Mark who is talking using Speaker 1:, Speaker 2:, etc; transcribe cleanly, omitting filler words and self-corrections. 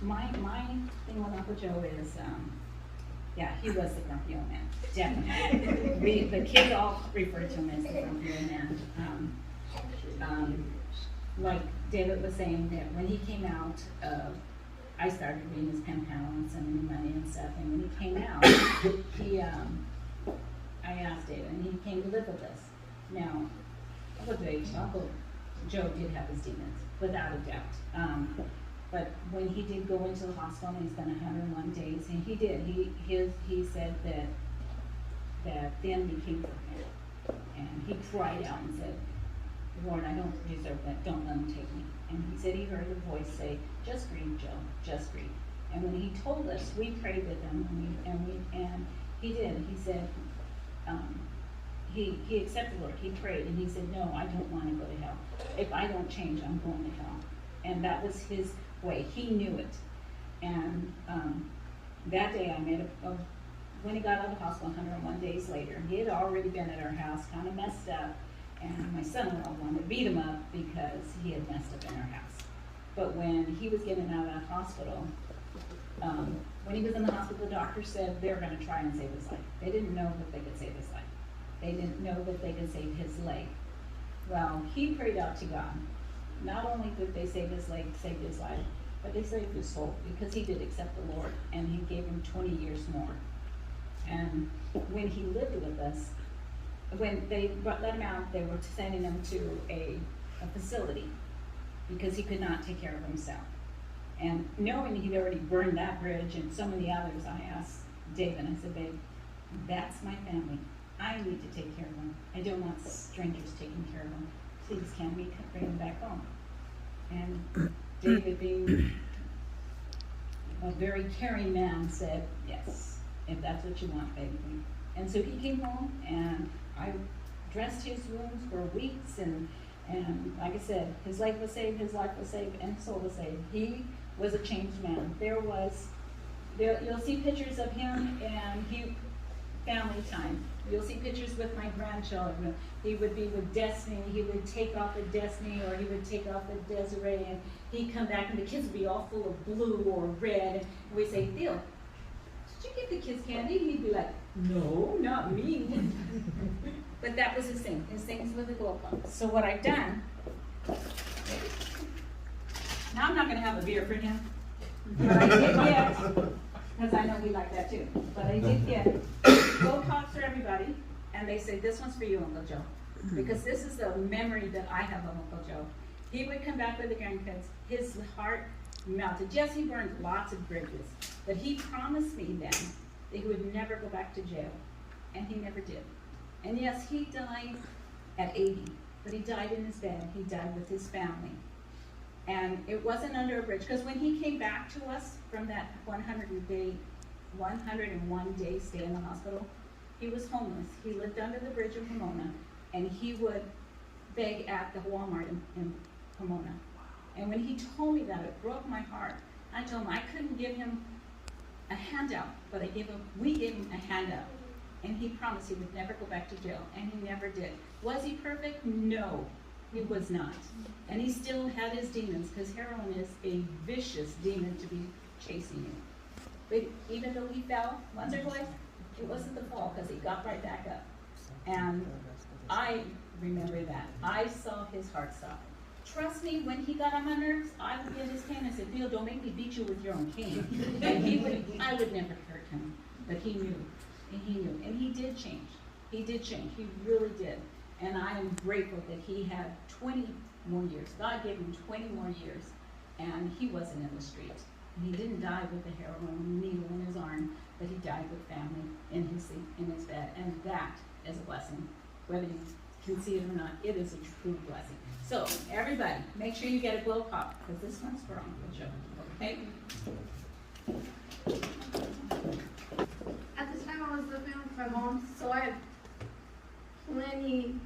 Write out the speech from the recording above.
Speaker 1: my thing with Uncle Joe is, yeah, he was the grumpy old man, definitely. The kids all referred to him as the grumpy old man. Like David was saying, that when he came out, I started reading his pen pal and sending him money and stuff, and when he came out, I asked David, and he came to live with us. Now, Uncle Joe did have his demons, without a doubt. But when he did go into the hospital and he spent 101 days, and he did, he said that the enemy came for him. And he cried out and said, Lord, I don't deserve that, don't let him take me. And he said he heard a voice say, just breathe, Joe, just breathe. And when he told us, we prayed with him, and he did. He said, he accepted the Lord, he prayed, and he said, no, I don't want to go to hell. If I don't change, I'm going to hell. And that was his way, he knew it. And that day I made when he got out of the hospital 101 days later, he had already been at our house, kind of messed up, and my son-in-law wanted to beat him up because he had messed up in our house. But when he was getting out of that hospital, when he was in the hospital, the doctor said they were going to try and save his life. They didn't know that they could save his life. They didn't know that they could save his leg. Well, he prayed out to God. Not only did they save his leg, save his life, but they saved his soul, because he did accept the Lord, and he gave him 20 years more. And when he lived with us, when they let him out, they were sending him to a facility because he could not take care of himself. And knowing he'd already burned that bridge and so many others, I asked David, I said, babe, that's my family. I need to take care of them. I don't want strangers taking care of them. Please, can we bring them back home? And David, being a very caring man, said, yes, if that's what you want, baby. And so he came home, and I dressed his wounds for weeks, and like I said, his leg was saved, his life was saved, and his soul was saved. He was a changed man. You'll see pictures of him, and family time. You'll see pictures with my grandchildren. He would be with Destiny. He would take off with Destiny, or he would take off with Desiree, and he'd come back, and the kids would be all full of blue or red. And we'd say, Theo, did you give the kids candy? And he'd be like, no, not me. But that was his thing. His thing was with the glow pump. So what I've done, now I'm not going to have a beer for him, but I did get, because I know we like that too, but I did get glow pops for everybody, and they say, this one's for you, Uncle Joe, because this is the memory that I have of Uncle Joe. He would come back with the grandkids, his heart melted. Yes, he burned lots of bridges, but he promised me then that he would never go back to jail, and he never did. And yes, he died at 80, but he died in his bed. He died with his family. And it wasn't under a bridge, because when he came back to us from that 101 day stay in the hospital, he was homeless. He lived under the bridge in Pomona, and he would beg at the Walmart in Pomona. And when he told me that, it broke my heart. I told him I couldn't give him a handout, but we gave him a handout. And he promised he would never go back to jail, and he never did. Was he perfect? No, he was not. And he still had his demons, because heroin is a vicious demon to be chasing you. But even though he fell once or twice, it wasn't the fall, because he got right back up. And I remember that. I saw his heart stop. Trust me, when he got on my nerves, I would get his cane and said, Bill, don't make me beat you with your own cane. And I would never hurt him, but he knew. And he knew, and he did change. He did change, he really did. And I am grateful that he had 20 more years. God gave him 20 more years, and he wasn't in the street. And he didn't die with the heroin needle in his arm, but he died with family in his bed. And that is a blessing. Whether you can see it or not, it is a true blessing. So, everybody, make sure you get a glow pop, because this one's for Uncle Joe, okay?
Speaker 2: At the time I was living with my mom, so I had plenty